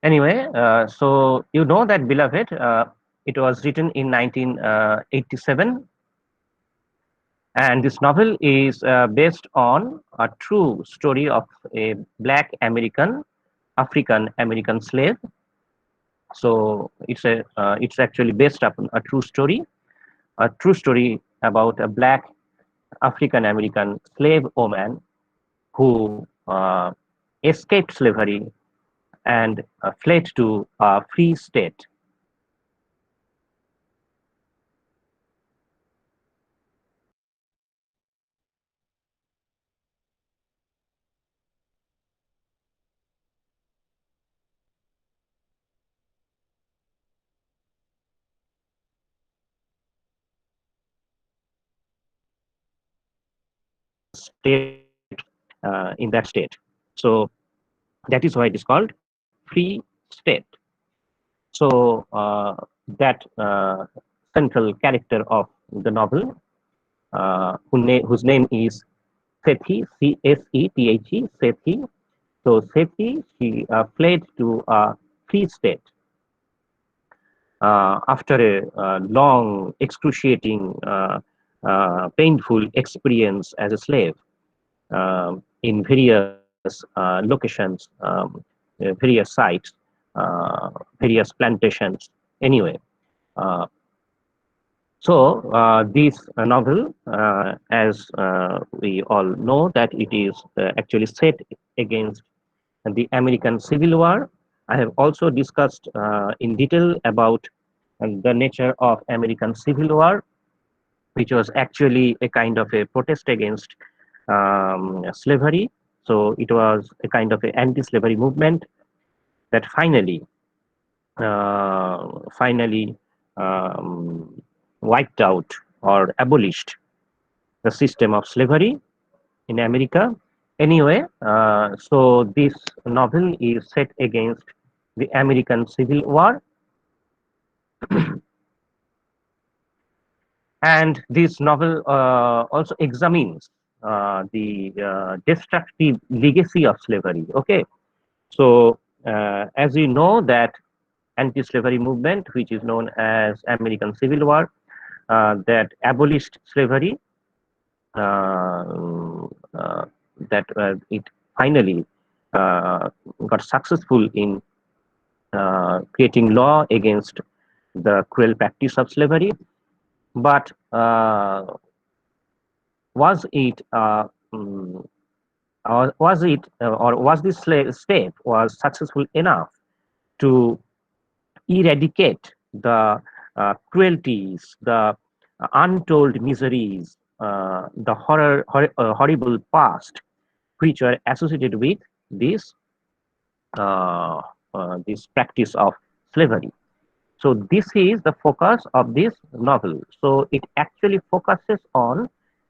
Anyway, so you know that Beloved, it was written in 1987, and this novel is based on a true story of a black African American slave. So it's actually based upon a true story about a black African American slave woman who escaped slavery and fled to a free state. State in that state. So that is why it is called free state. So that central character of the novel, whose name is Sethe, Sethe, Sethe. So Sethe, she fled to a free state after a long, excruciating, painful experience as a slave in various locations, various sites, various plantations. Anyway, uh, so this novel, as we all know, that it is actually set against the American Civil War. I have also discussed in detail about the nature of American Civil War, which was actually a kind of a protest against slavery. So it was a kind of an anti-slavery movement that finally wiped out or abolished the system of slavery in America. Anyway, so this novel is set against the American Civil War, and this novel also examines the destructive legacy of slavery. Okay, so as we know that anti-slavery movement, which is known as American Civil War, that abolished slavery, uh, uh, that it finally got successful in creating law against the cruel practice of slavery. But was it was it or was this step was successful enough to eradicate the cruelties, the untold miseries, the horrible past which are associated with this this practice of slavery? So this is the focus of this novel. So it actually focuses on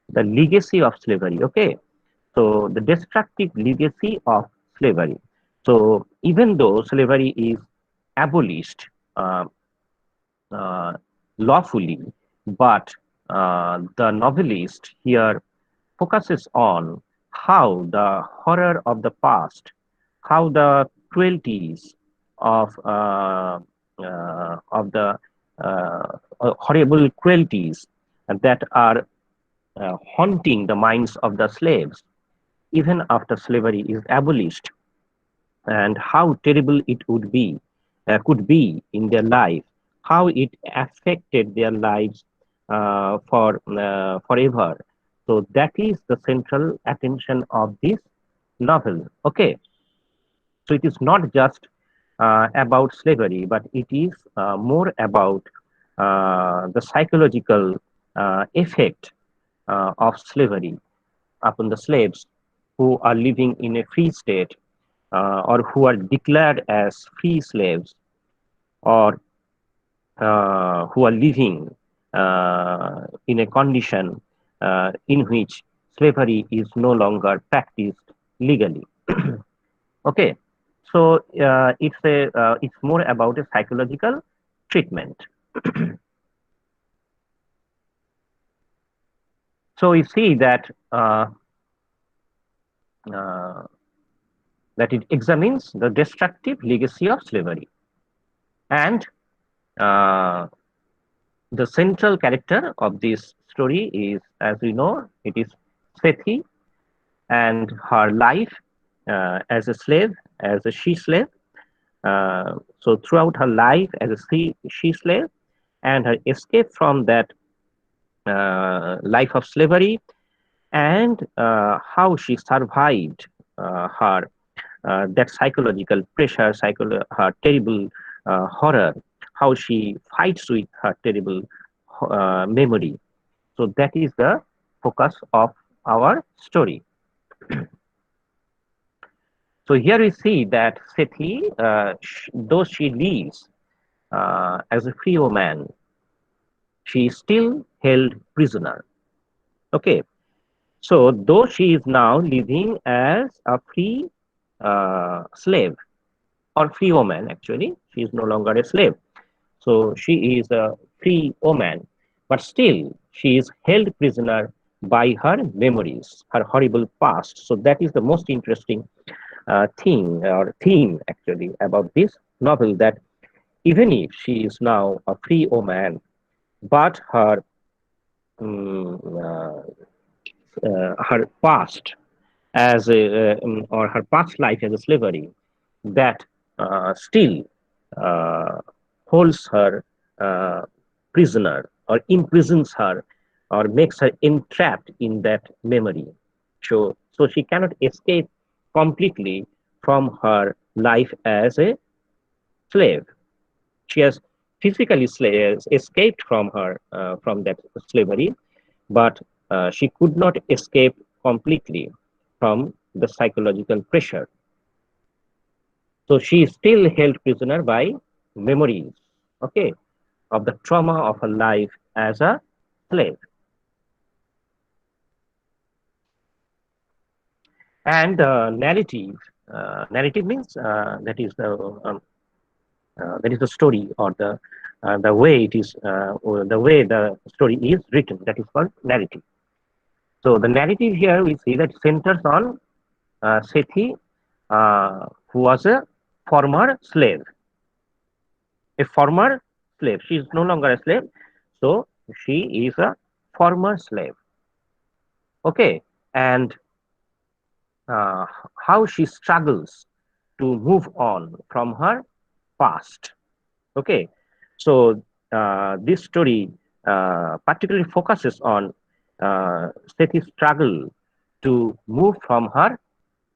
the legacy of slavery. Okay, so the destructive legacy of slavery. So even though slavery is abolished uh, uh, lawfully, but the novelist here focuses on how the horror of the past, how the cruelties of the horrible cruelties that are haunting the minds of the slaves even after slavery is abolished, and how terrible it would be could be in their life, how it affected their lives for forever. So that is the central attention of this novel. Okay, so it is not just about slavery, but it is more about the psychological effect of slavery upon the slaves who are living in a free state, or who are declared as free slaves, or who are living in a condition in which slavery is no longer practiced legally. Okay, so it's more about a psychological treatment. So you see that uh, that it examines the destructive legacy of slavery. And uh, the central character of this story is, as we know, it is Sethe and her life as a slave, as a she slave. So throughout her life as a she slave and her escape from that life of slavery, and how she survived her that psychological pressure, her terrible horror, how she fights with her terrible memory. So that is the focus of our story. So here we see that Sethi, though she lives as a free woman, she is still held prisoner. Okay, so though she is now living as a free slave or free woman, actually, she is no longer a slave. So she is a free woman, but still she is held prisoner by her memories, her horrible past. So that is the most interesting thing or theme actually about this novel, that even if she is now a free woman, but um, her past or her past life as a slavery, that still uh, holds her uh, prisoner or imprisons her or makes her entrapped in that memory. So she cannot escape completely from her life as a slave. She has physically escaped from her from that slavery, but she could not escape completely from the psychological pressure. So she is still held prisoner by memories, okay, of the trauma of her life as a slave. And narrative means that is the story, or the way it is, or the way the story is written. That is called narrative. So the narrative here we see that centers on Sethi, who was a former slave, a former slave. She is no longer a slave, so she is a former slave. Okay, and uh, how she struggles to move on from her past. Okay, so this story particularly focuses on Sethi's struggle to move from her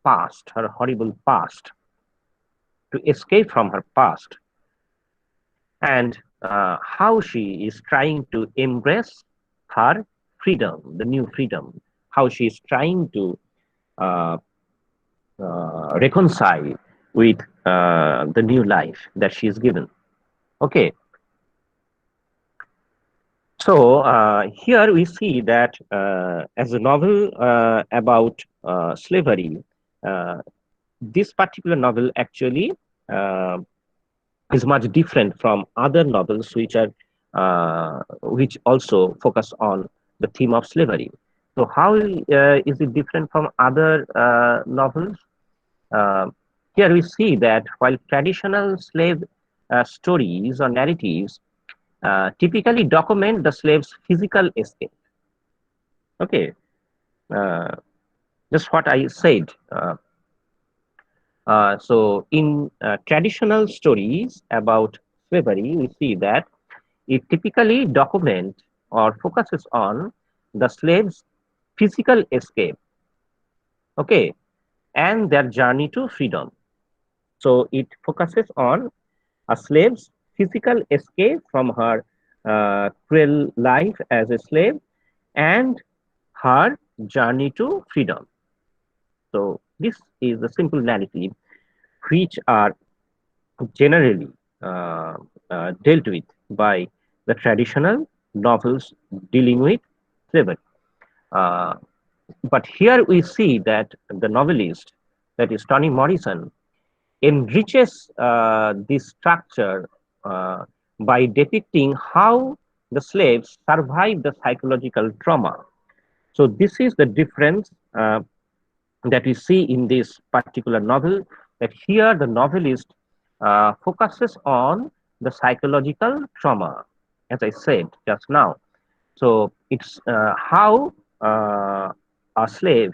past, her horrible past, to escape from her past, and how she is trying to embrace her freedom, the new freedom, how she is trying to uh, reconcile with the new life that she is given. Okay, so here we see that as a novel about slavery, uh, this particular novel actually uh, is much different from other novels which also focus on the theme of slavery. So how is it different from other novels? Uh, Here we see that while traditional slave stories or narratives typically document the slave's physical escape. Okay, uh, just what I said. So in traditional stories about slavery, we see that it typically documents or focuses on the slave's physical escape, okay, and their journey to freedom. So it focuses on a slave's physical escape from her cruel life as a slave and her journey to freedom. So this is the simple narrative which are generally uh, dealt with by the traditional novels dealing with slavery. Uh, but here we see that the novelist, that is Toni Morrison, enriches this structure uh, by depicting how the slaves survived the psychological trauma. So this is the difference that we see in this particular novel, that here the novelist focuses on the psychological trauma, as I said just now. So it's how uh, a slave,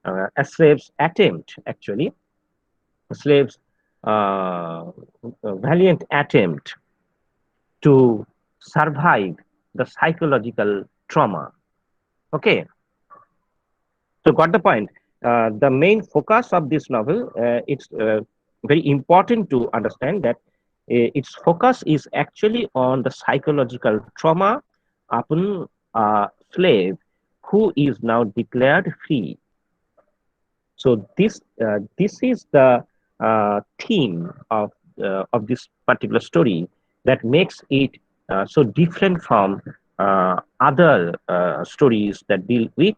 a slave's attempt, actually, a slave's valiant attempt to survive the psychological trauma. Okay, so got the point. The main focus of this novel, it's very important to understand that its focus is actually on the psychological trauma upon a slave who is now declared free. So this is the theme of this particular story that makes it so different from other stories that deal with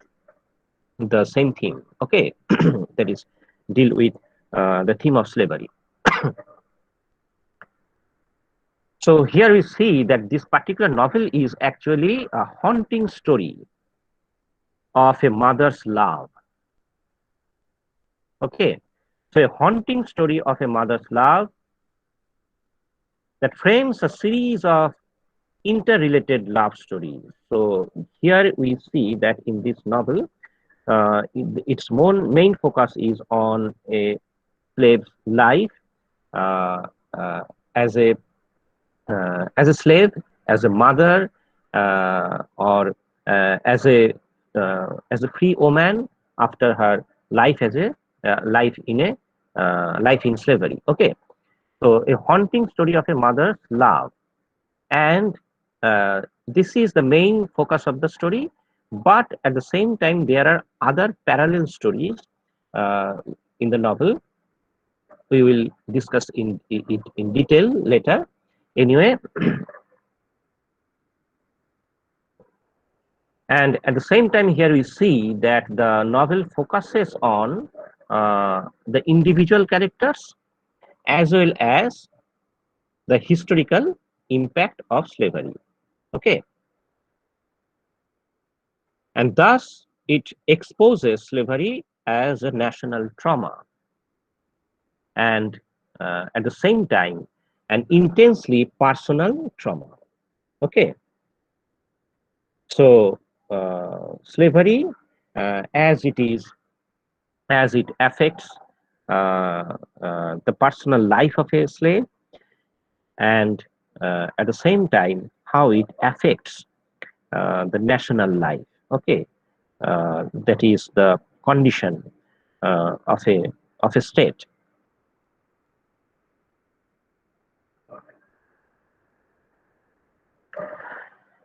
the same theme. Okay, that is deal with the theme of slavery. So here we see that this particular novel is actually a haunting story of a mother's love. Okay, so a haunting story of a mother's love that frames a series of interrelated love stories. So here we see that in this novel, its main focus is on a slave's life uh, uh, as a slave, as a mother, or as a free woman after her life as a life in slavery. Okay, so a haunting story of a mother's love, and this is the main focus of the story. But at the same time, there are other parallel stories uh, in the novel. We will discuss it in detail later. Anyway, and at the same time, here we see that the novel focuses on the individual characters as well as the historical impact of slavery. Okay, and thus it exposes slavery as a national trauma, and at the same time an intensely personal trauma. Okay, so slavery, as it is, as it affects the personal life of a slave, and at the same time how it affects the national life. Okay, that is the condition of a state.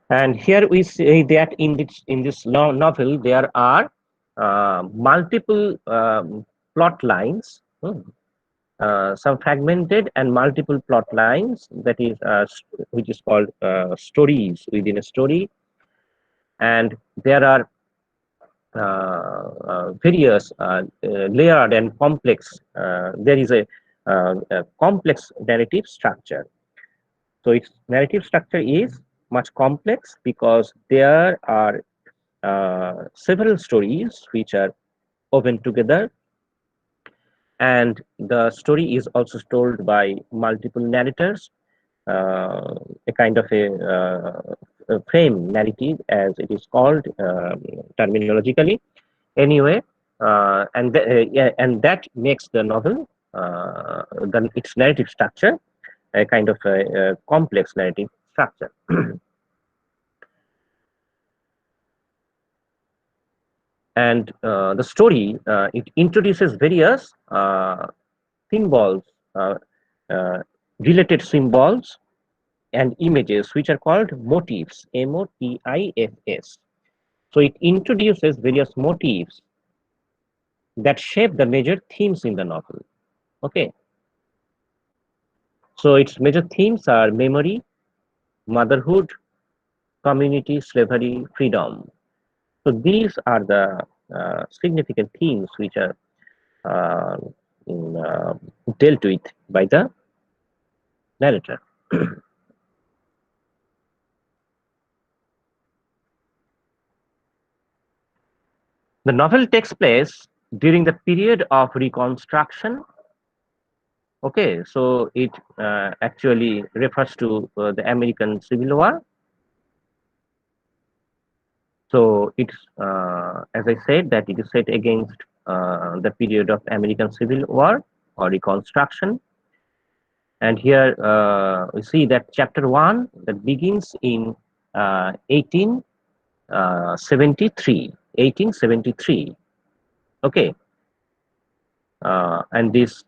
And here we see that in this novel there are multiple plot lines, some fragmented and multiple plot lines, that is which is called stories within a story, and there are various layered and complex. There is a complex narrative structure. So its narrative structure is much complex because there are several stories which are woven together, and the story is also told by multiple narrators, a kind of a frame narrative, as it is called terminologically. Anyway, yeah, and that makes the novel, its narrative structure, a kind of a complex narrative structure. And the story, it introduces various symbols, uh, uh, related symbols and images, which are called motifs, motifs. So it introduces various motifs that shape the major themes in the novel. Okay, so its major themes are memory, motherhood, community, slavery, freedom. So these are the significant themes which are uh, in, dealt with by the narrator. The novel takes place during the period of Reconstruction. Okay, so it actually refers to the American Civil War. So it's, as I said, that it is set against the period of American Civil War or Reconstruction. And here we see that chapter 1 that begins in 1873. 1873. Okay, and this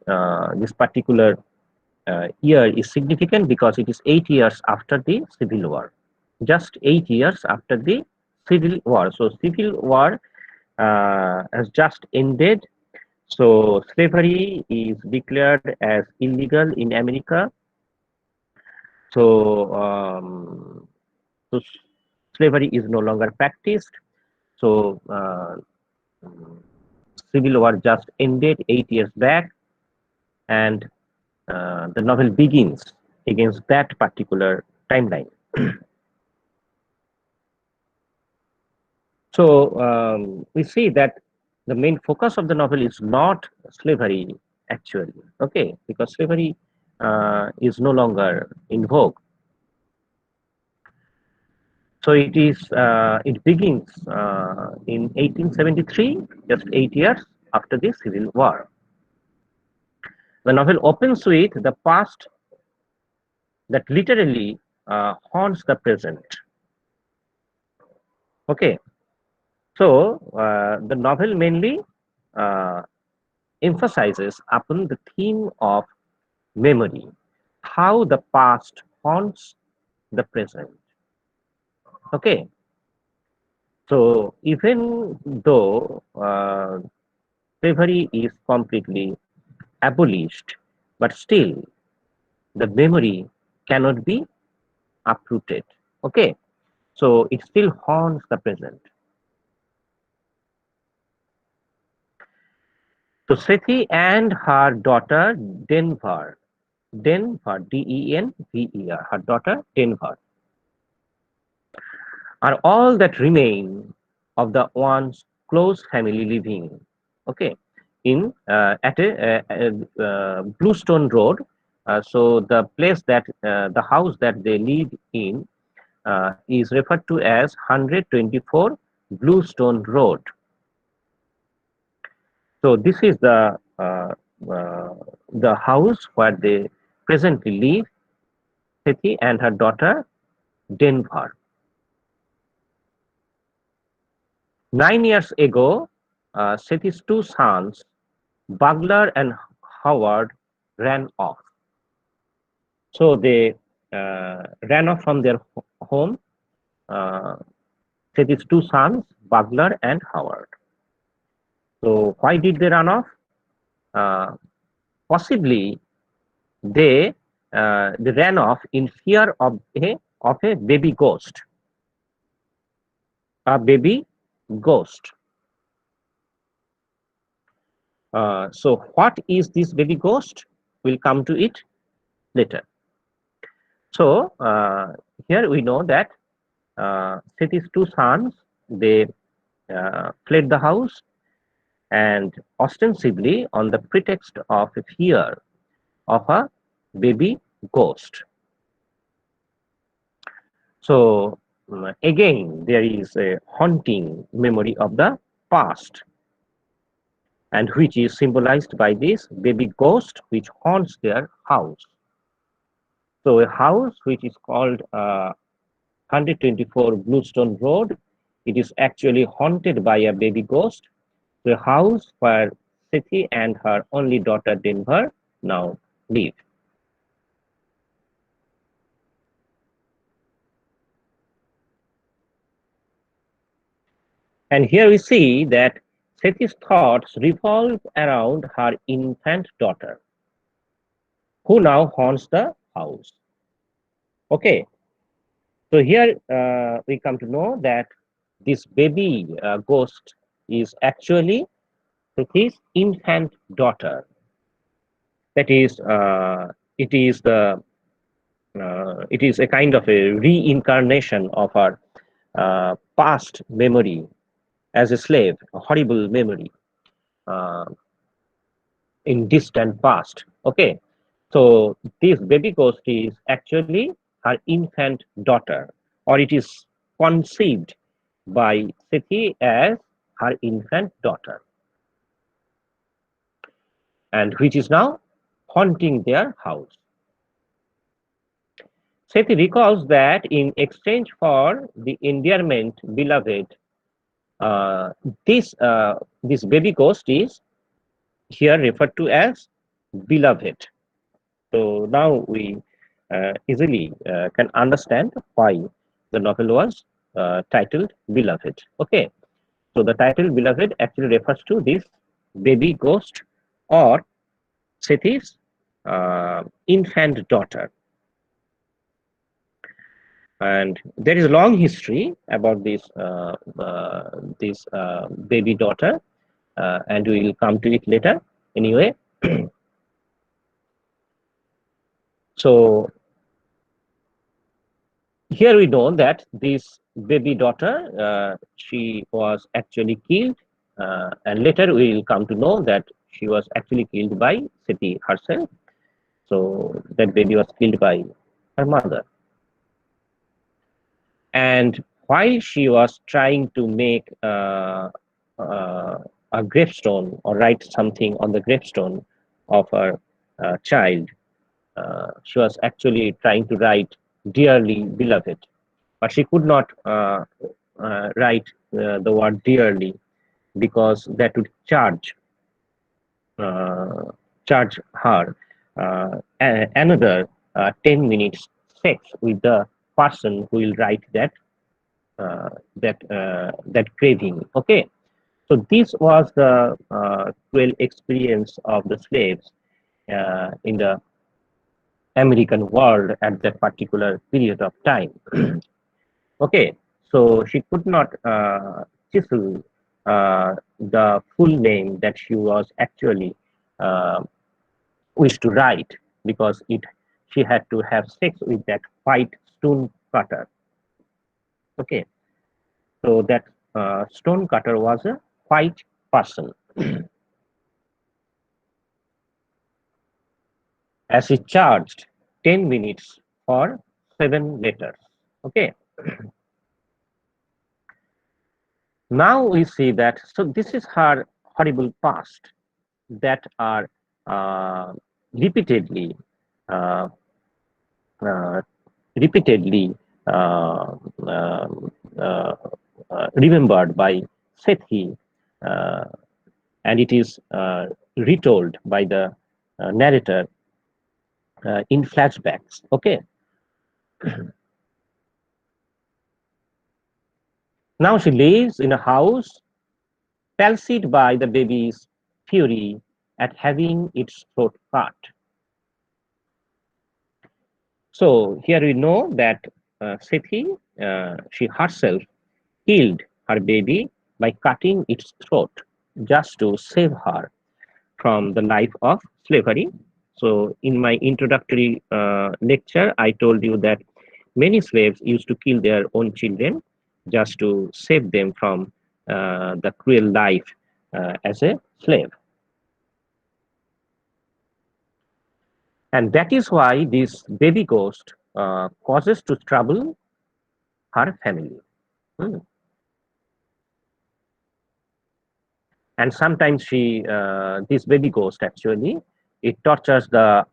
particular year is significant because it is 8 years after the Civil War. Just 8 years after the Civil War. So Civil War has just ended. So slavery is declared as illegal in America. So, so slavery is no longer practiced. So Civil War just ended 8 years back, and the novel begins against that particular timeline. So we see that the main focus of the novel is not slavery actually, okay, because slavery is no longer in vogue. So it begins in 1873, just 8 years after the Civil War. The novel opens with the past that literally haunts the present. Okay, so the novel mainly uh, emphasizes upon the theme of memory, how the past haunts the present. Okay, so even though slavery is completely abolished, but still the memory cannot be uprooted. Okay, so it still haunts the present. So Sethe and her daughter Denver, Denver, her daughter Denver, are all that remain of the once close family living. Okay, in at a Bluestone Road. So the place that the house that they live in is referred to as 124 Bluestone Road. So this is uh, the house where they presently live, Sethe and her daughter Denver. 9 years ago, Sethe's two sons, Bugler and Howard, ran off. So they ran off from their home. Uh, Sethe's two sons, Bugler and Howard. So why did they run off? Uh, Possibly they ran off in fear of a baby ghost. A baby ghost. So what is this baby ghost? We'll come to it later. So here we know that Sethi's two sons, they fled the house, and ostensibly on the pretext of a fear of a baby ghost. So again, there is a haunting memory of the past, and which is symbolized by this baby ghost which haunts their house. So a house which is called 124 Bluestone Road, it is actually haunted by a baby ghost. The house where Sethe and her only daughter Denver now live. And here we see that Sethe's thoughts revolve around her infant daughter, who now haunts the house. Okay, so here we come to know that this baby ghost is actually Sethi's infant daughter. That is, it is a kind of a reincarnation of our past memory as a slave, a horrible memory. uh, in distant past. Okay, so this baby ghost is actually her infant daughter, or it is conceived by Sethe as her infant daughter, and which is now haunting their house. Sethe recalls that in exchange for the endearment beloved, uh, this baby ghost is here referred to as beloved. So now we easily can understand why the novel was titled Beloved. Okay, so the title Beloved actually refers to this baby ghost or Sethi's infant daughter. And there is a long history about this baby daughter, and we will come to it later. Anyway, so here we know that this baby daughter, she was actually killed, and later we will come to know that she was actually killed by Seti herself. So that baby was killed by her mother. And while she was trying to make uh, a gravestone or write something on the gravestone of her child, she was actually trying to write dearly beloved, but she could not write the word dearly because that would uh, charge her another 10 minutes sex with the person who will write that craving. Okay, so this was the cruel experience of the slaves in the American world at that particular period of time. Okay, so she could not chisel the full name that she was actually uh, wished to write because it she had to have sex with that white stone cutter. Okay, so that stone cutter was a white person, as he charged 10 minutes for 7 letters. Okay, now we see that, so this is her horrible past that are uh, repeatedly uh, uh, repeatedly uh, uh, uh, remembered by Sethi, uh, and it is retold by the narrator in flashbacks. Okay, now she lives in a house palsied by the baby's fury at having its throat cut. So here we know that Sethi, she herself killed her baby by cutting its throat just to save her from the life of slavery. So, in my introductory lecture, I told you that many slaves used to kill their own children just to save them from the cruel life as a slave. And that is why this baby ghost causes to trouble her family. Hmm. And sometimes this baby ghost actually, it tortures the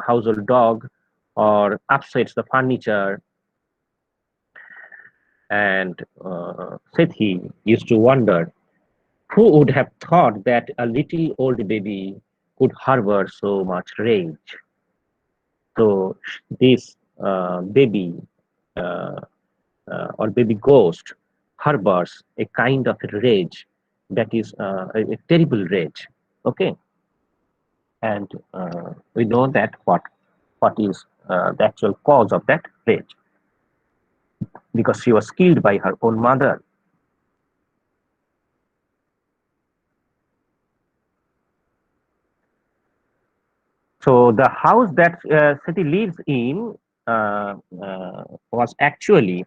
household dog or upsets the furniture. And Sethi used to wonder who would have thought that a little old baby could harbor so much rage. So this baby uh, or baby ghost harbors a kind of rage that is a terrible rage. Okay, and we know that what is the actual cause of that rage, because she was killed by her own mother. So the house that Sati lives in was actually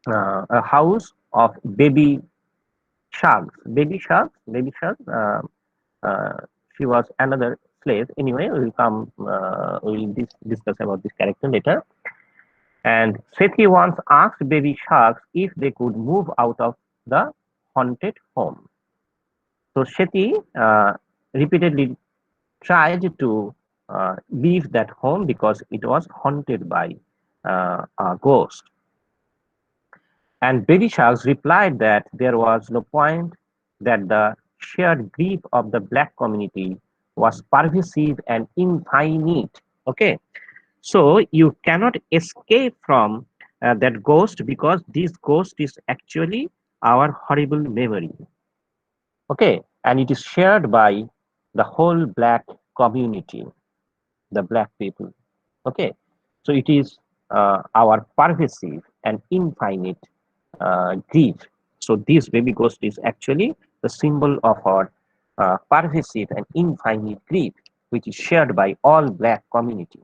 a house of baby sharks. Baby sharks. Baby sharks. uh, she was another slave. Anyway, we'll discuss about this character later. And Sethi once asked baby sharks if they could move out of the haunted home. So Sethi repeatedly tried to leave that home because it was haunted by a ghost. And baby sharks replied that there was no point, that the shared grief of the black community was pervasive and infinite. Okay, so you cannot escape from that ghost because this ghost is actually our horrible memory. Okay, and it is shared by the whole black community, the black people. Okay, so it is our pervasive and infinite grief. So this baby ghost is actually the symbol of our pervasive and infinite grief, which is shared by all black community.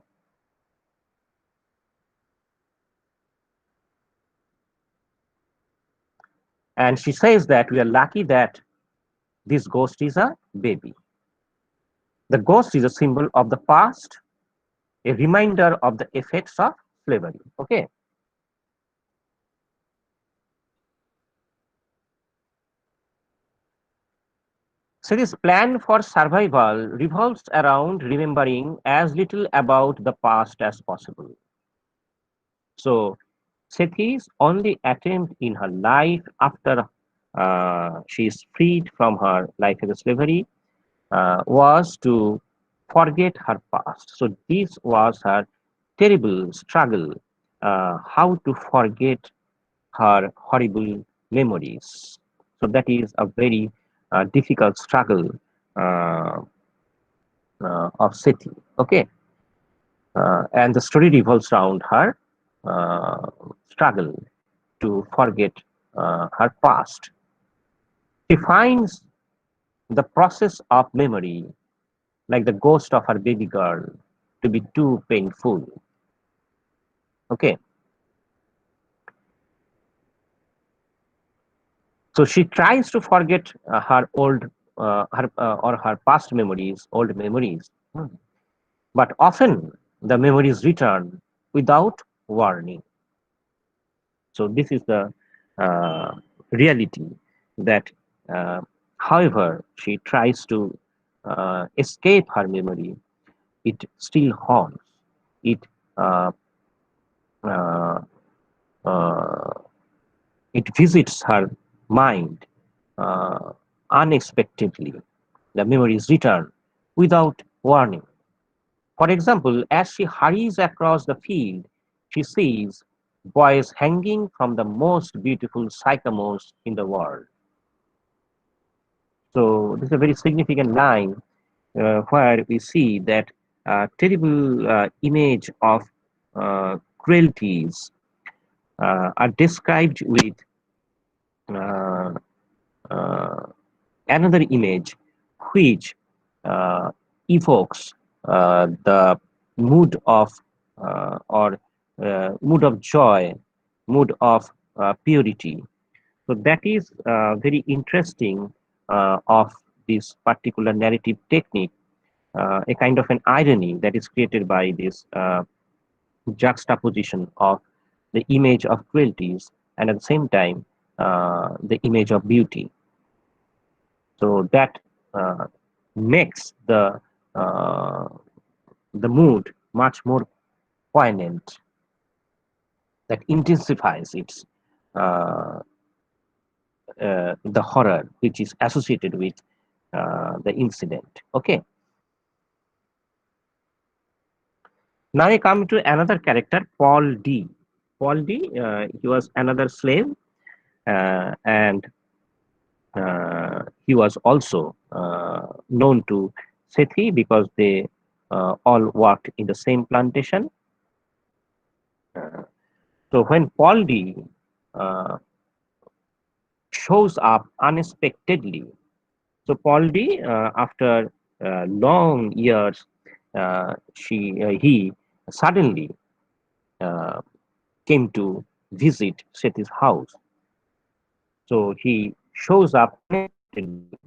And she says that we are lucky that this ghost is a baby. The ghost is a symbol of the past, a reminder of the effects of slavery. Okay, so this plan for survival revolves around remembering as little about the past as possible. So Sethi's only attempt in her life after she is freed from her life as a slavery was to forget her past. So this was her terrible struggle, how to forget her horrible memories. So that is a very difficult struggle uh, of Sethi. Okay, and the story revolves around her uh, struggle to forget her past. She finds the process of memory, like the ghost of her baby girl, to be too painful. Okay, so she tries to forget her old, her or her past memories, old memories. But often the memories return without warning. So this is the uh, reality that, uh, however, she tries to escape her memory, it still haunts. It uh, uh, uh, it visits her mind uh, unexpectedly. The memories return without warning. For example, as she hurries across the field, she sees boys hanging from the most beautiful sycamores in the world. So this is a very significant line where we see that terrible image of cruelties are described with uh, uh, another image which uh, evokes the mood of or mood of joy, mood of purity. So that is very interesting of this particular narrative technique, a kind of an irony that is created by this juxtaposition of the image of cruelties and at the same time the image of beauty. So that uh, makes uh, the mood much more poignant, that intensifies its uh, the horror which is associated with the incident. Okay, now I come to another character, Paul D. Paul D. He was another slave, and he was also known to Sethi because they all worked in the same plantation. Uh, so when Paul D shows up unexpectedly, so Paul D, after long years, he suddenly uh, came to visit Sethi's house. So he shows up unexpectedly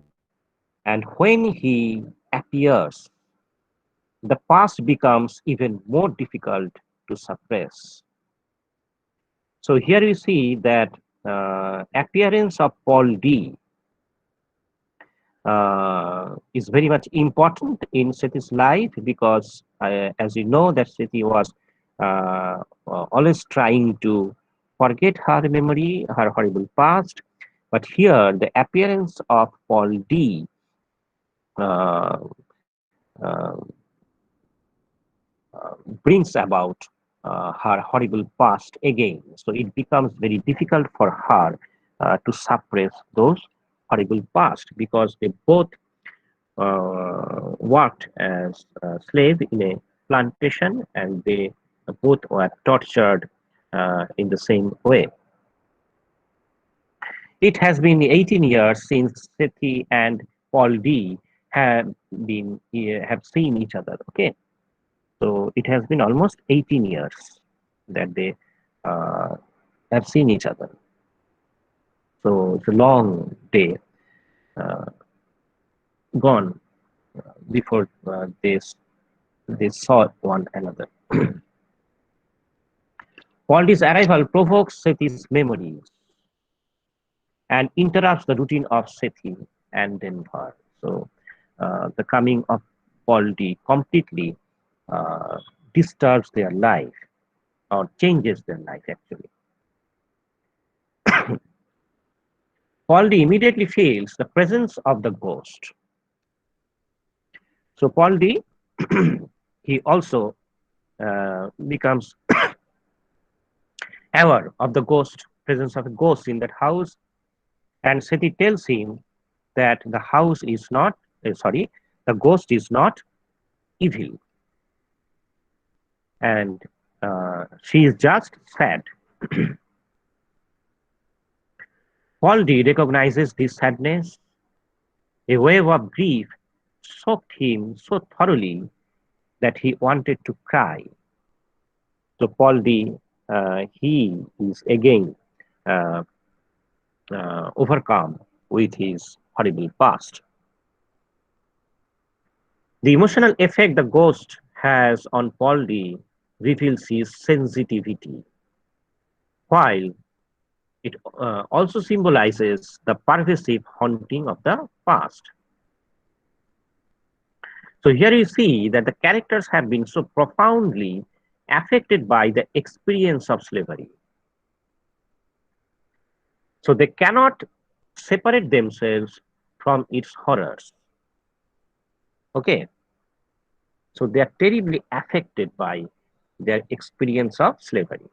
And when he appears, the past becomes even more difficult to suppress. So here you see that appearance of Paul D is very much important in Sethe's life because, as you know, that Sethe was always trying to forget her memory, her horrible past. But here, the appearance of Paul D uh, uh, brings about her horrible past again. So it becomes very difficult for her to suppress those horrible past because they both worked as slaves in a plantation and they both were tortured in the same way. It has been 18 years since Sethi and Paul D have seen each other. Okay, so it has been almost 18 years that they uh, have seen each other. So it's a long day uh, gone before they saw one another. Poldy's arrival provokes Sethi's memories and interrupts the routine of Sethi and then her. So the coming of Poldy completely uh, disturbs their life or changes their life actually. Poldy immediately feels the presence of the ghost. So Poldy he also becomes aware of the ghost presence of a ghost in that house, and Sethi tells him that the house is not sorry, the ghost is not evil, and she is just sad. Poldy recognizes this sadness. A wave of grief soaked him so thoroughly that he wanted to cry. So Poldy, he is again uh, overcome with his horrible past. The emotional effect the ghost has on Poldy reveals his sensitivity, while it also symbolizes the pervasive haunting of the past. So here you see that the characters have been so profoundly affected by the experience of slavery. So they cannot separate themselves from its horrors. Okay, so they are terribly affected by their experience of slavery.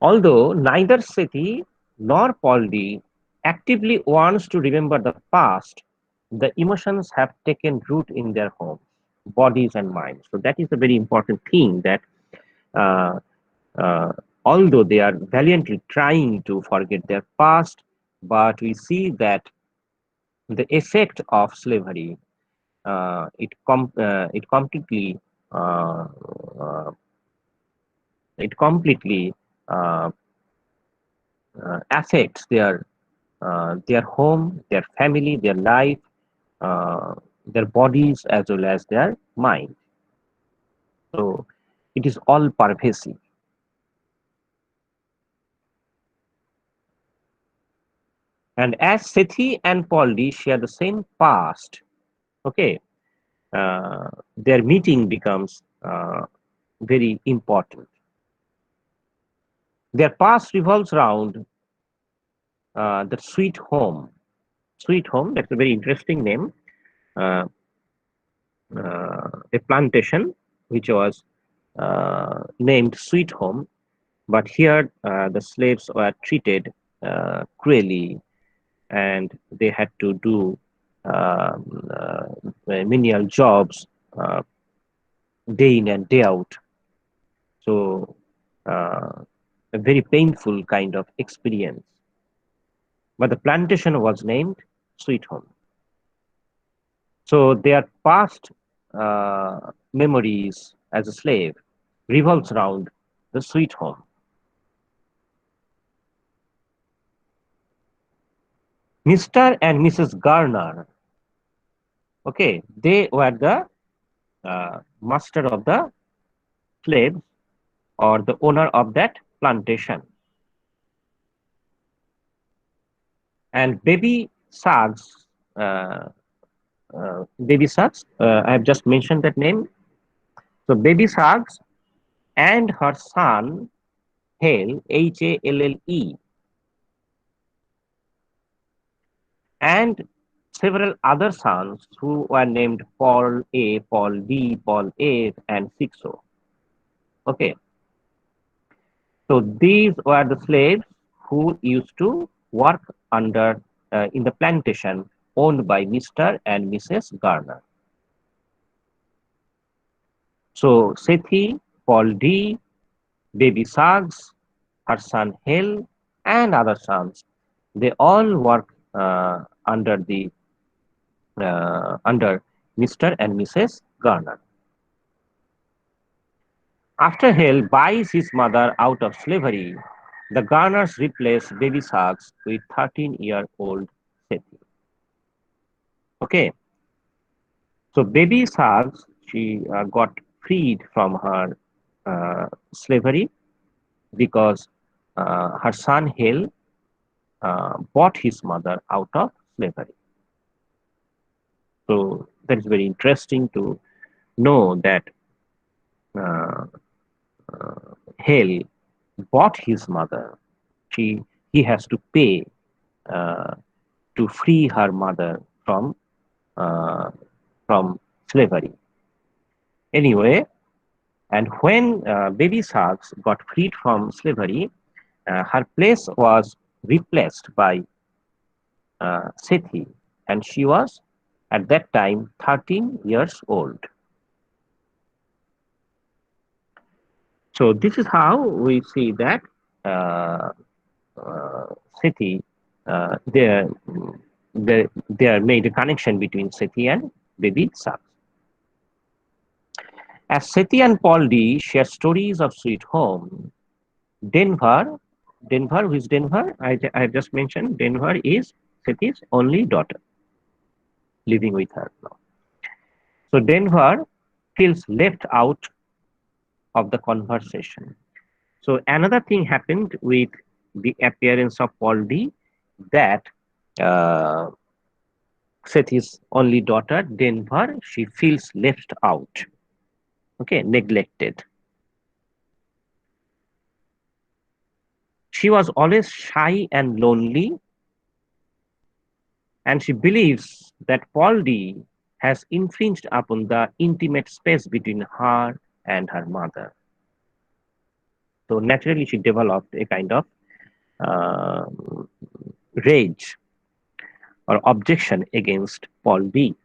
Although neither Sethi nor Poldy actively wants to remember the past, the emotions have taken root in their homes, bodies, and minds. So that is a very important thing that uh, uh, although they are valiantly trying to forget their past, but we see that the effect of slavery it completely uh, uh, it completely uh, affects their home, their family, their life, uh, their bodies, as well as their mind. So it is all pervasive. And as Sethi and Poldy share the same past, okay, their meeting becomes very important. Their past revolves around the sweet home. Sweet home, that's a very interesting name. Uh, a plantation which was named Sweet Home, but here the slaves were treated cruelly and they had to do menial jobs uh, day in and day out. So, a very painful kind of experience. But the plantation was named Sweet Home. So, their past memories as a slave revolves around the sweet home. Mr. and Mrs. Garner, okay, they were the master of the slaves or the owner of that plantation. And uh, baby Suggs, I have just mentioned that name. So baby Suggs and her son Hale, Halle, and several other sons who were named Paul A, Paul B, Paul A, and Sixo. Okay, so these were the slaves who used to work under in the plantation owned by Mr. and Mrs. Garner. So Sethe, Paul D, baby Suggs, her son Hale, and other sons, they all work under Mr. and Mrs. Garner. After Hale buys his mother out of slavery, the Garners replace baby Suggs with 13-year-old Sethe. Okay, so baby Suggs, she got freed from her slavery because her son Hale bought his mother out of slavery. So that is very interesting to know that uh, Hale bought his mother. She he has to pay uh, to free her mother uh, from slavery. Anyway, and when baby Suggs got freed from slavery, her place was replaced by Sethi, and she was at that time 13 years old. So this is how we see that uh, Sethi, there made a connection between Sethi and baby Suggs. As Sethi and Paul D share stories of sweet home, Denver, Denver, who is Denver? I have just mentioned Denver is Sethi's only daughter living with her now. So Denver feels left out of the conversation. So another thing happened with the appearance of Paul D that uh, Sethi's only daughter, Denver, she feels left out, okay, neglected. She was always shy and lonely, and she believes that Paul D has infringed upon the intimate space between her and her mother. So naturally, she developed a kind of uh, rage or objection against Paul D.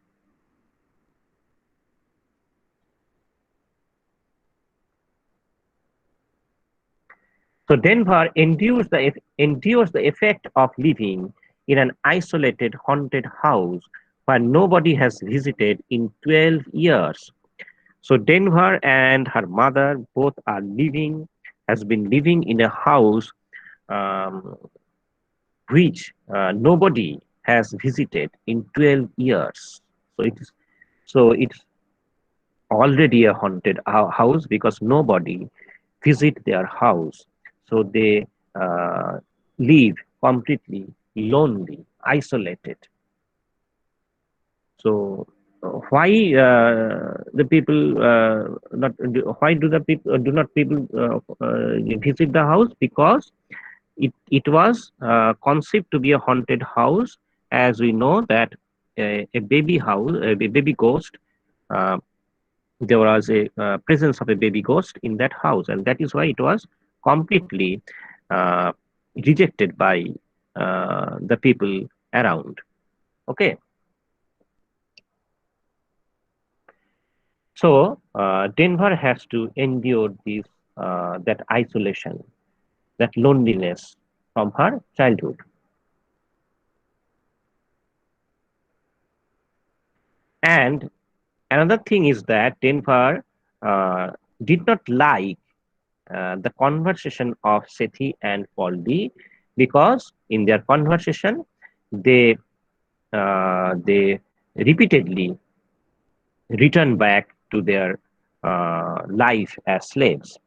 So Denver endures the effect of living in an isolated, haunted house where nobody has visited in 12 years. So Denver and her mother both has been living in a house um, which nobody has visited in 12 years. So it's already a haunted house because nobody visit their house. So they live completely lonely, isolated. So why the people not why do the people do not people visit the house? Because it was conceived to be a haunted house, as we know that a baby house, a baby ghost. Uh, there was a presence of a baby ghost in that house, and that is why it was completely uh, rejected by the people around. Okay, so Denver has to endure this that isolation, that loneliness from her childhood. And another thing is that Denver uh, did not like the conversation of Sethi and Paul D because in their conversation they they repeatedly return back to their life as slaves.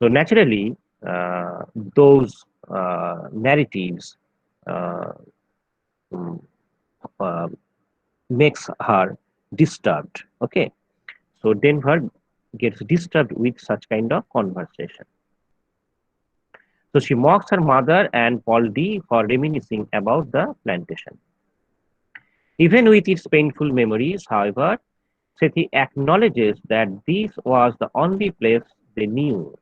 So naturally, those narratives uh, mm, uh, makes her disturbed. Okay, so Denver gets disturbed with such kind of conversation. So she mocks her mother and Paul D for reminiscing about the plantation. Even with its painful memories, however, Sethe acknowledges that this was the only place they knew,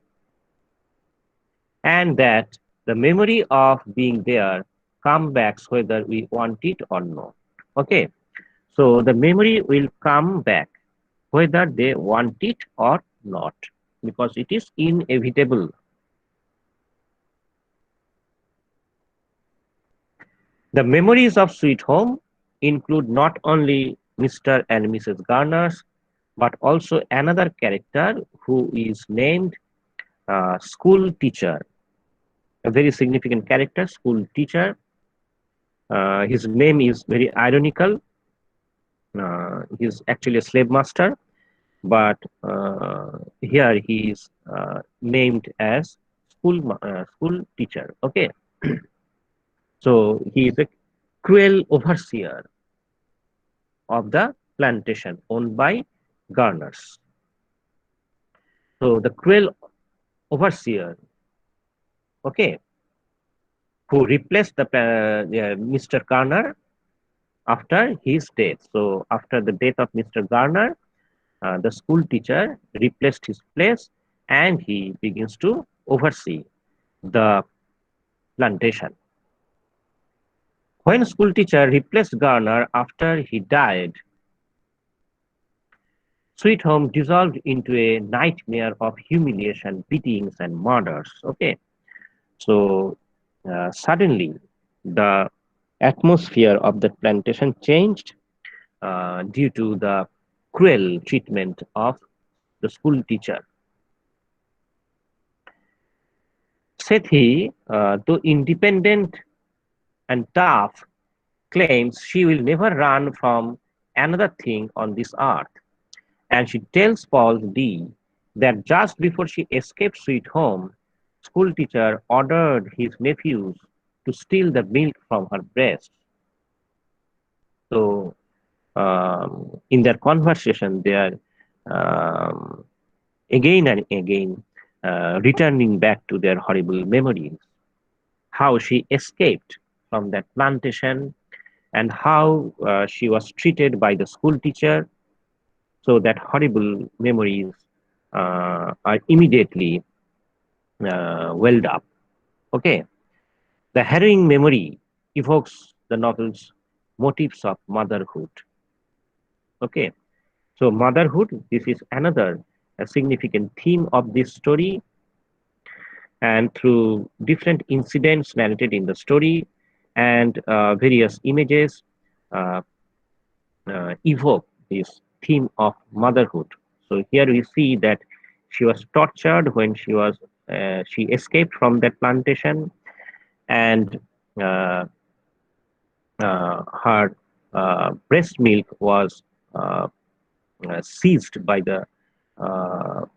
and that the memory of being there comes back whether we want it or not. Okay, so the memory will come back whether they want it or not, because it is inevitable. The memories of Sweet Home include not only Mr. and Mrs. Garner's, but also another character who is named school teacher, a very significant character, school teacher. His name is very ironical. He's actually a slave master, but here he is named as school teacher. Okay, so he is a cruel overseer of the plantation owned by Garners. So the cruel overseer, okay, who replaced Mr. Garner after his death. So after the death of Mr. Garner, the school teacher replaced his place and he begins to oversee the plantation. When school teacher replaced Garner after he died, Sweet Home dissolved into a nightmare of humiliation, beatings, and murders. Okay, so suddenly the atmosphere of the plantation changed due to the cruel treatment of the school teacher. Sethe, though independent and tough, claims she will never run from another thing on this earth. And she tells Paul D that just before she escaped Sweet Home, school teacher ordered his nephews to steal the milk from her breast. So in their conversation, they are um, again and again returning back to their horrible memories, how she escaped from that plantation and how she was treated by the school teacher. So that horrible memories are immediately welled up. Okay, the harrowing memory evokes the novel's motifs of motherhood. Okay, so motherhood, this is another significant theme of this story, and through different incidents narrated in the story and various images uh, evoke this theme of motherhood. So here we see that she was tortured when she escaped from that plantation, and uh, her breast milk was uh, seized by the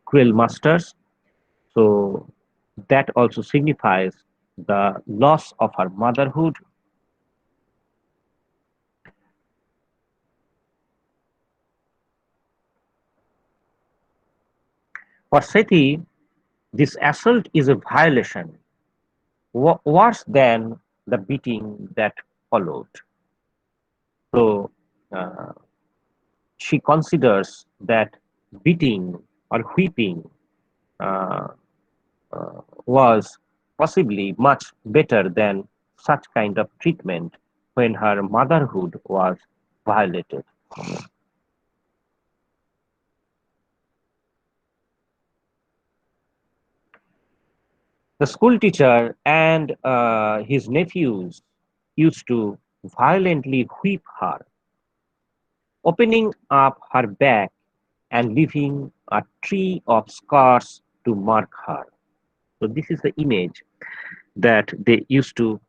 cruel masters. So that also signifies the loss of her motherhood. For Seti, this assault is a violation worse than the beating that followed. So uh, she considers that beating or whipping uh, was possibly much better than such kind of treatment when her motherhood was violated. The school teacher and his nephews used to violently whip her, opening up her back and leaving a tree of scars to mark her. So this is the image that they used to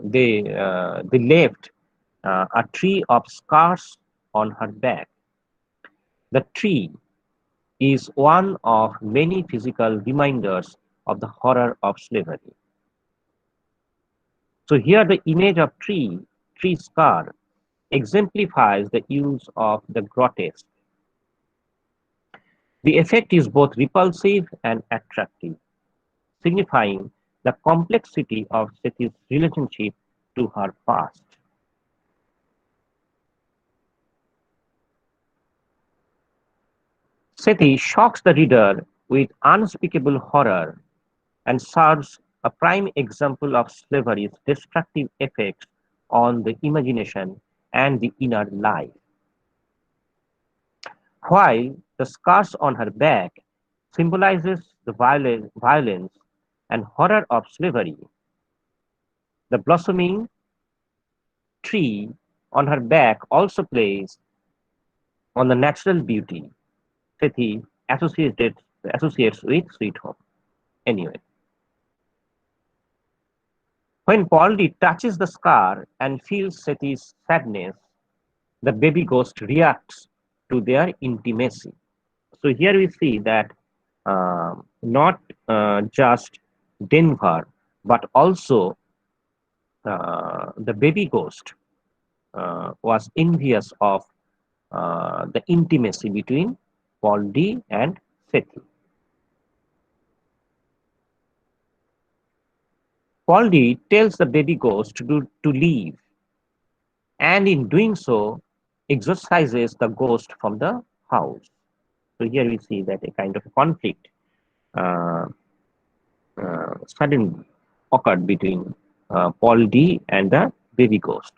they left a tree of scars on her back. The tree is one of many physical reminders of the horror of slavery. So here the image of tree scar, exemplifies the use of the grotesque. The effect is both repulsive and attractive, signifying the complexity of Sethe's relationship to her past. Sethe shocks the reader with unspeakable horror and serves a prime example of slavery's destructive effects on the imagination and the inner life. While the scars on her back symbolizes the violence and horror of slavery, the blossoming tree on her back also plays on the natural beauty Sethe associates with Sweet Home. Anyway, when Poldy touches the scar and feels Sethe's sadness, the baby ghost reacts to their intimacy. So here we see that not just Denver, but also the baby ghost was envious of the intimacy between Paul D and Sethi. Paul D tells the baby ghost to leave, and in doing so, exorcises the ghost from the house. So here we see that a kind of conflict uh, suddenly occurred between Paul D and the baby ghost.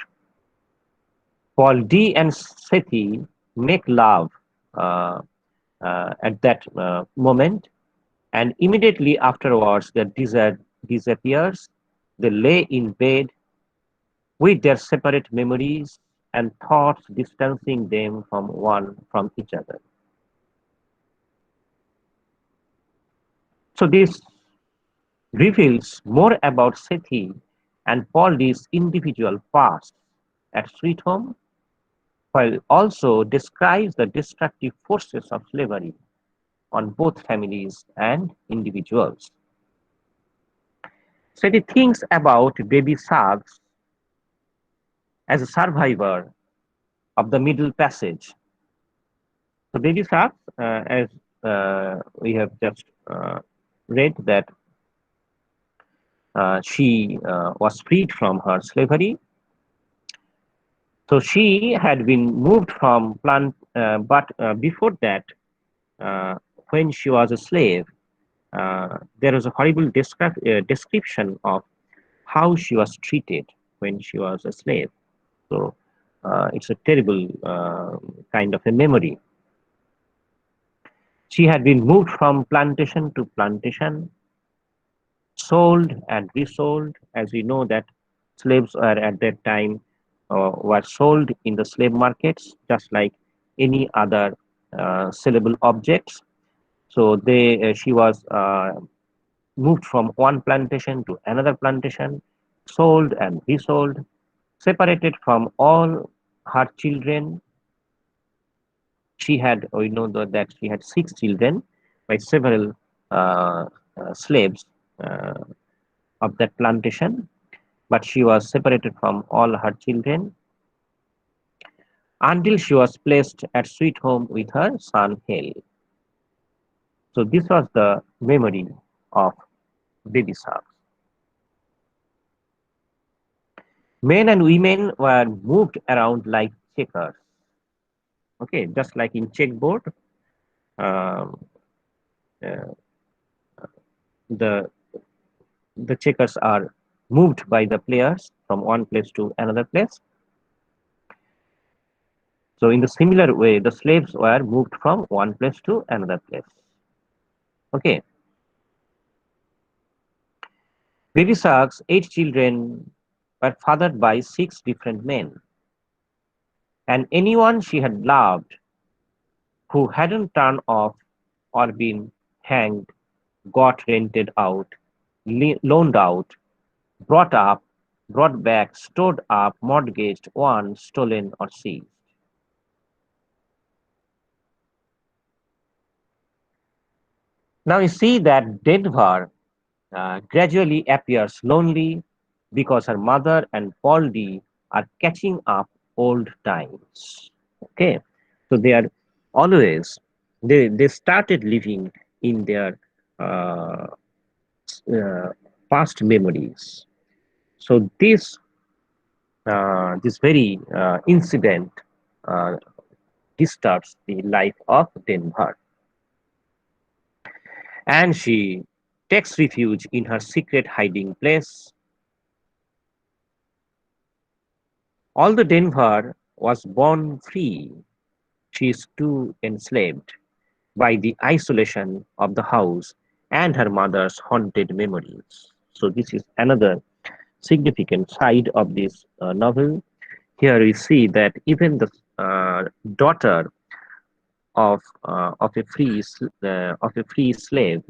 Paul D and Sethi make love uh, at that moment, and immediately afterwards their desire disappears. They lay in bed with their separate memories and thoughts distancing them from each other. So this reveals more about Sethi and Paul D's individual past at Sweet Home, while also describes the destructive forces of slavery on both families and individuals. Sethi thinks about baby Sags as a survivor of the Middle Passage. So baby Sags, as we have just read, that she was freed from her slavery. So she had been moved from plant, but before that, uh, when she was a slave, there was a horrible description of how she was treated when she was a slave. So it's a terrible kind of a memory. She had been moved from plantation to plantation, sold and resold. As we know that slaves were at that time were sold in the slave markets, just like any other sellable objects. So she was moved from one plantation to another plantation, sold and resold, separated from all her children. She had, we know that she had 6 children by several slaves uh, of that plantation, but she was separated from all her children until she was placed at Sweet Home with her son Hale. So this was the memory of baby Sharks. Men and women were moved around like checkers. Okay, just like in checkboard, um, uh, the the checkers are moved by the players from one place to another place. So in the similar way, the slaves were moved from one place to another place. Okay, baby Shark's 8 children were fathered by 6 different men, and anyone she had loved who hadn't turned off or been hanged got rented out, loaned out, brought up, brought back, stored up, mortgaged, won, stolen, or seized. Now you see that Denver gradually appears lonely because her mother and Paul D are catching up old times. Okay, so they are always they started living in their uh, uh, past memories. So this very incident uh, disturbs the life of Denver, and she takes refuge in her secret hiding place. Although Denver was born free, she is too enslaved by the isolation of the house and her mother's haunted memories. So this is another significant side of this novel. Here we see that even the daughter of a free slave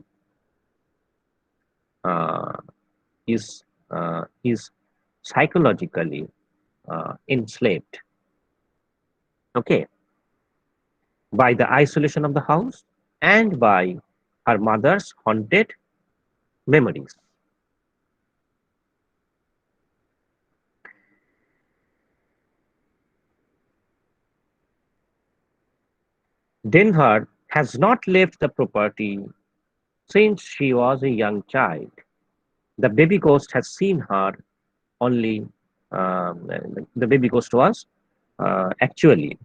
uh, is psychologically enslaved. Okay, by the isolation of the house and by her mother's haunted memories. Denver has not left the property since she was a young child. The baby ghost has seen her only, um, the baby ghost was actually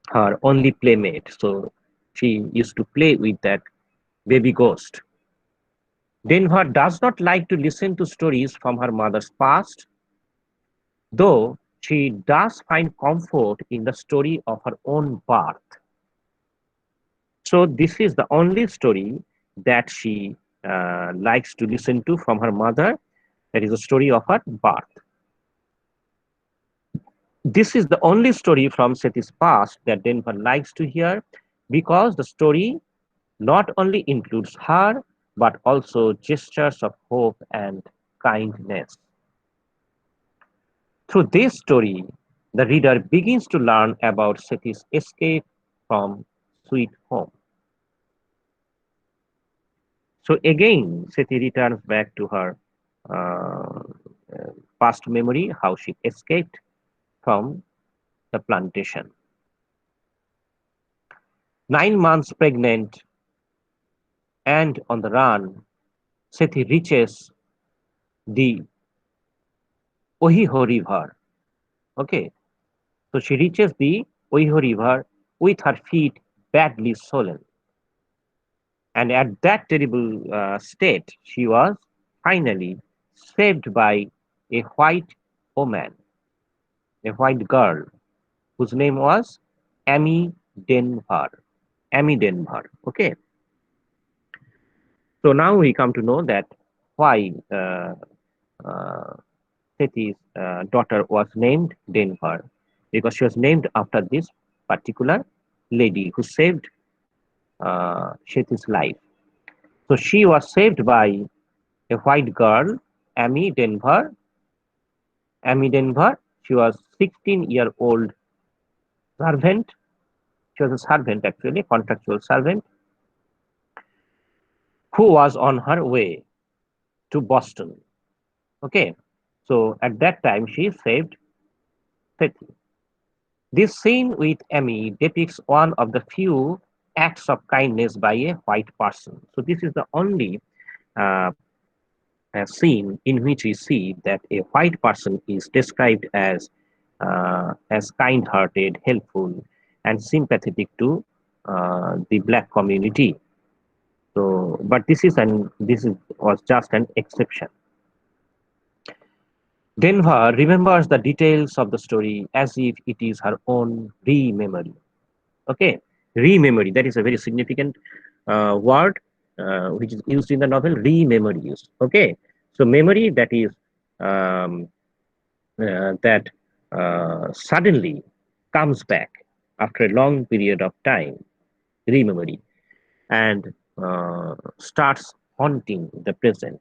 her only playmate. So she used to play with that baby ghost. Denver does not like to listen to stories from her mother's past, though she does find comfort in the story of her own birth. So this is the only story that she likes to listen to from her mother. That is the story of her birth. This is the only story from Sethi's past that Denver likes to hear because the story not only includes her but also gestures of hope and kindness. Through this story, the reader begins to learn about Sethi's escape from sweet home. So again, Sethi returns back to her uh, past memory, how she escaped from the plantation. 9 months pregnant and on the run, Sethi reaches the Ohiho River. Okay, so she reaches the Ohiho River with her feet badly swollen. And at that terrible state, she was finally saved by a white woman, a white girl, whose name was Amy Denver. Amy Denver. Okay. So now we come to know that why uh, Sethi's daughter was named Denver, because she was named after this particular lady who saved Sethi's life. So she was saved by a white girl, Amy Denver. Amy Denver, she was 16-year-old servant. She was a servant actually, contractual servant, who was on her way to Boston. Okay, so at that time she saved Sethi. This scene with Amy depicts one of the few acts of kindness by a white person. So this is the only uh, scene in which we see that a white person is described as kind-hearted, helpful, and sympathetic to the black community. So, but was just an exception. Denver remembers the details of the story as if it is her own re-memory. Okay, re-memory, that is a very significant word which is used in the novel, re-memories. Okay, so memory that is um, that suddenly comes back after a long period of time, re-memory, and starts haunting the present.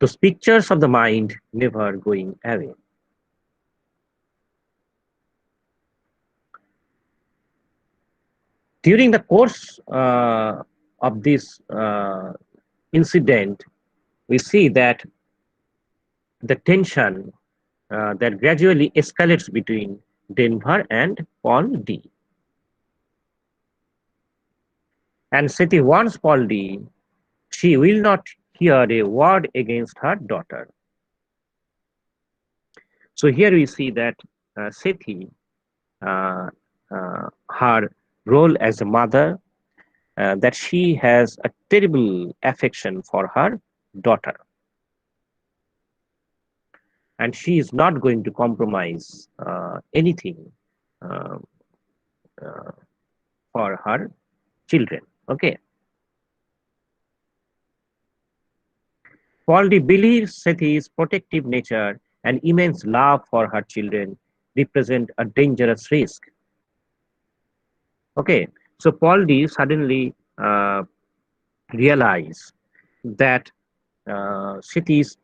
Those pictures of the mind never going away. During the course of this incident, we see that the tension that gradually escalates between Denver and Paul D. And Sethe warns Paul D. She will not hear a word against her daughter. So here we see that Sethe, her role as a mother, that she has a terrible affection for her daughter, and she is not going to compromise anything uh, uh, for her children. Okay. Poldy believes Sethi's protective nature and immense love for her children represent a dangerous risk. Okay, so Poldy suddenly realized that Sethi's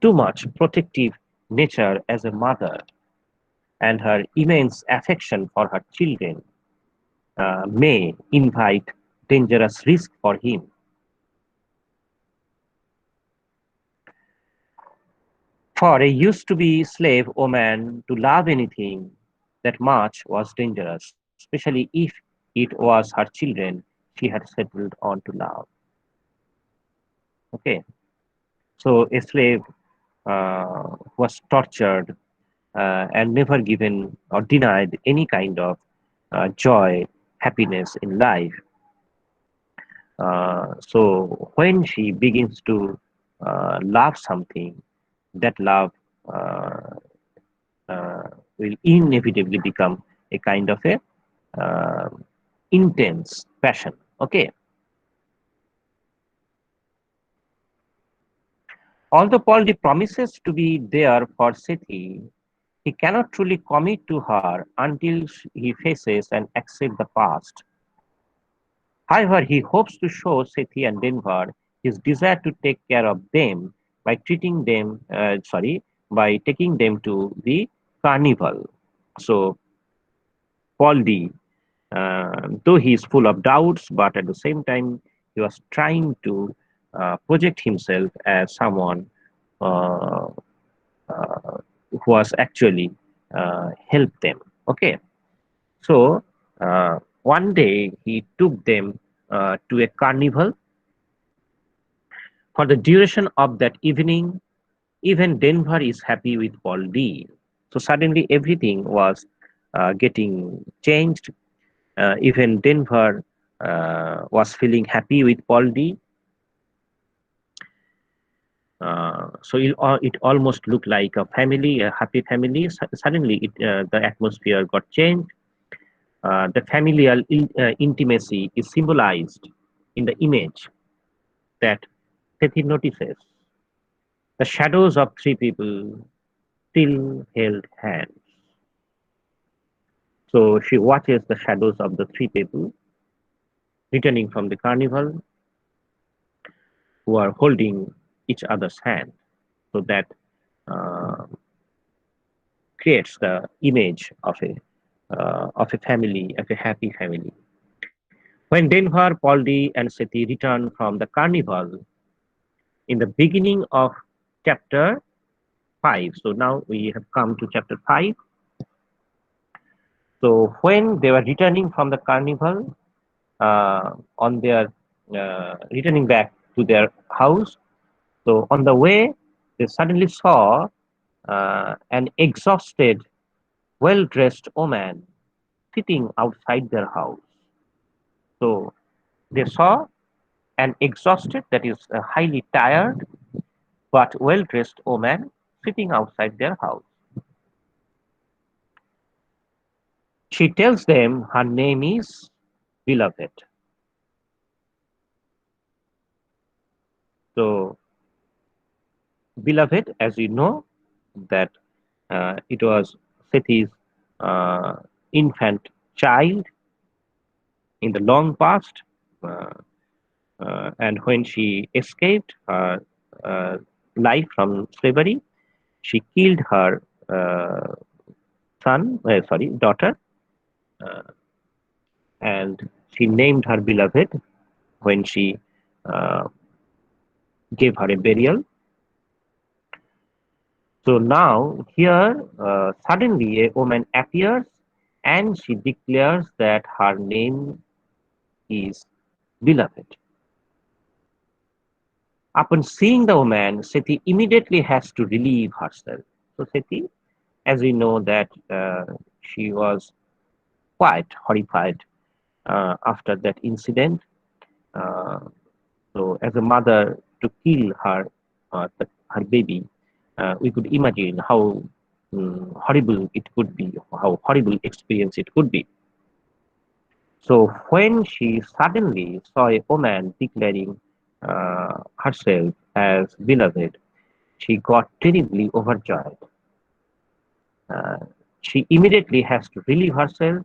too much protective nature as a mother and her immense affection for her children may invite dangerous risk for him. For a used to be slave woman to love anything that much was dangerous, especially if it was her children she had settled on to love. Okay, so a slave was tortured and never given or denied any kind of joy, happiness in life. So when she begins to love something, that love uh, uh, will inevitably become a kind of a uh, intense passion. Okay. Although Paul D promises to be there for Sethe, he cannot truly commit to her until he faces and accepts the past. However, he hopes to show Sethe and Denver his desire to take care of them by by taking them to the carnival. So Paul D, though he is full of doubts, but at the same time he was trying to project himself as someone uh, uh, who was actually help them. Okay, so one day he took them to a carnival. For the duration of that evening, even Denver is happy with Paul D. So suddenly everything was getting changed. Even Denver was feeling happy with Paul D. So it almost looked like a family, a happy family. Suddenly, the atmosphere got changed. The familial intimacy is symbolized in the image that Sethi notices. The shadows of three people still held hands. So she watches the shadows of the three people returning from the carnival who are holding each other's hand. So that uh, creates the image of a family, of a happy family. When Denver, Poldy, and Sethi return from the carnival in the beginning of chapter 5. So now we have come to chapter 5. So when they were returning from the carnival, on their returning back to their house, so on the way, they suddenly saw an exhausted, well dressed woman sitting outside their house. So they saw an exhausted, that is, highly tired but well dressed woman sitting outside their house. She tells them her name is Beloved. So, Beloved, as you know, that it was Sethi's uh, infant child in the long past, and when she escaped, her life from slavery. She killed her uh, daughter, uh, and she named her beloved when she uh, gave her a burial. So now here suddenly a woman appears and she declares that her name is beloved. Upon seeing the woman, Sethe immediately has to relieve herself. So Sethe, as we know that she was quite horrified after that incident. Uh, so as a mother to kill her baby, we could imagine how horrible it could be, how horrible experience it could be. So when she suddenly saw a woman declaring herself as beloved, she got terribly overjoyed. Uh, she immediately has to relieve herself.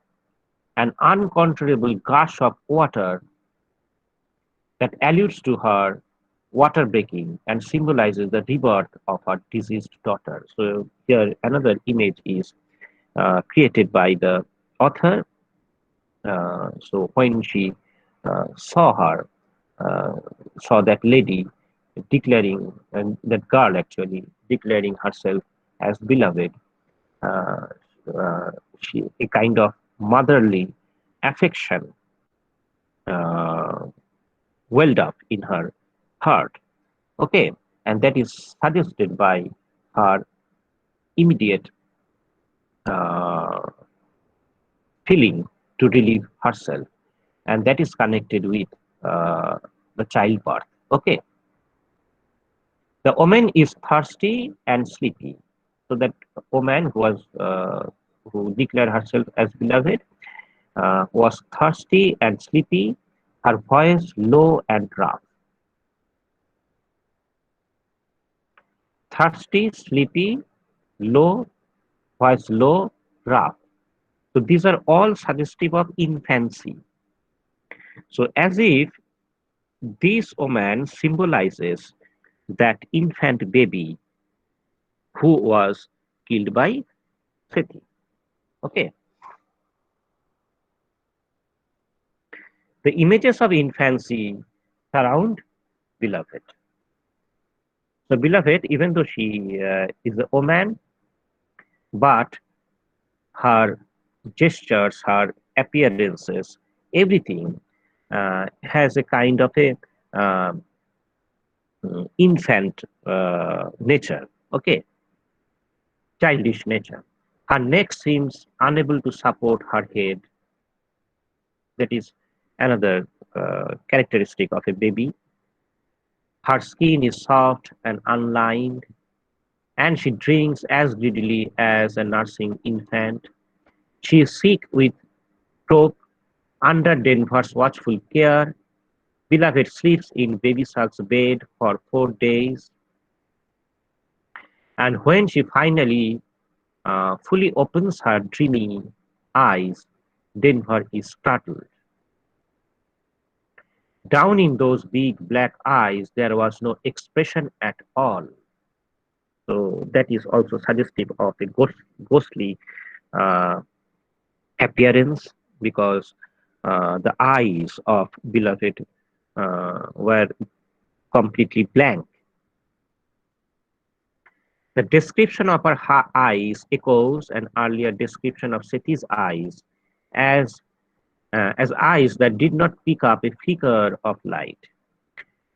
An uncontrollable gush of water that alludes to her water breaking and symbolizes the rebirth of her deceased daughter. So here another image is created by the author. So when she saw her, uh, saw that lady declaring, and that girl actually declaring herself as beloved, uh, uh, a kind of motherly affection uh, welled up in her heart. Okay, and that is suggested by her immediate uh, feeling to relieve herself, and that is connected with uh, the childbirth. Okay, the woman is thirsty and sleepy. So that woman who declared herself as beloved was thirsty and sleepy, her voice low and rough. Thirsty, sleepy, low, voice low, rough. So these are all suggestive of infancy. So as if this woman symbolizes that infant baby who was killed by Sethe. Okay. The images of infancy surround beloved. So beloved, even though she is a woman, but her gestures, her appearances, everything has a kind of a uh, infant nature, okay, childish nature. Her neck seems unable to support her head. That is another characteristic of a baby. Her skin is soft and unlined, and she drinks as greedily as a nursing infant. She is sick with croup under Denver's watchful care. Beloved sleeps in Baby Shark's bed for 4 days, and when she finally fully opens her dreamy eyes, Denver is startled. Down in those big black eyes, there was no expression at all. So that is also suggestive of a ghostly uh, appearance because the eyes of beloved were completely blank. The description of her eyes echoes an earlier description of Seti's eyes as as eyes that did not pick up a flicker of light.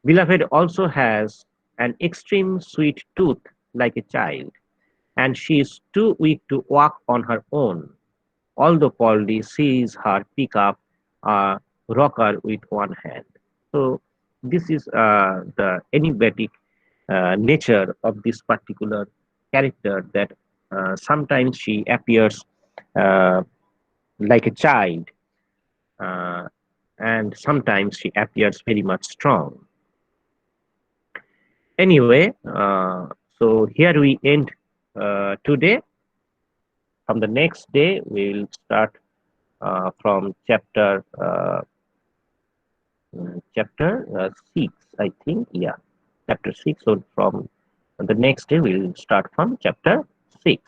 Beloved also has an extreme sweet tooth like a child, and she is too weak to walk on her own, although Poldy sees her pick up a rocker with one hand. So this is the enigmatic nature of this particular character that sometimes she appears uh, like a child uh, and sometimes she appears very much strong. Anyway, so here we end today. From the next day, we'll start from chapter 6, I think. Yeah, chapter 6. So from And the next day we'll start from chapter 6.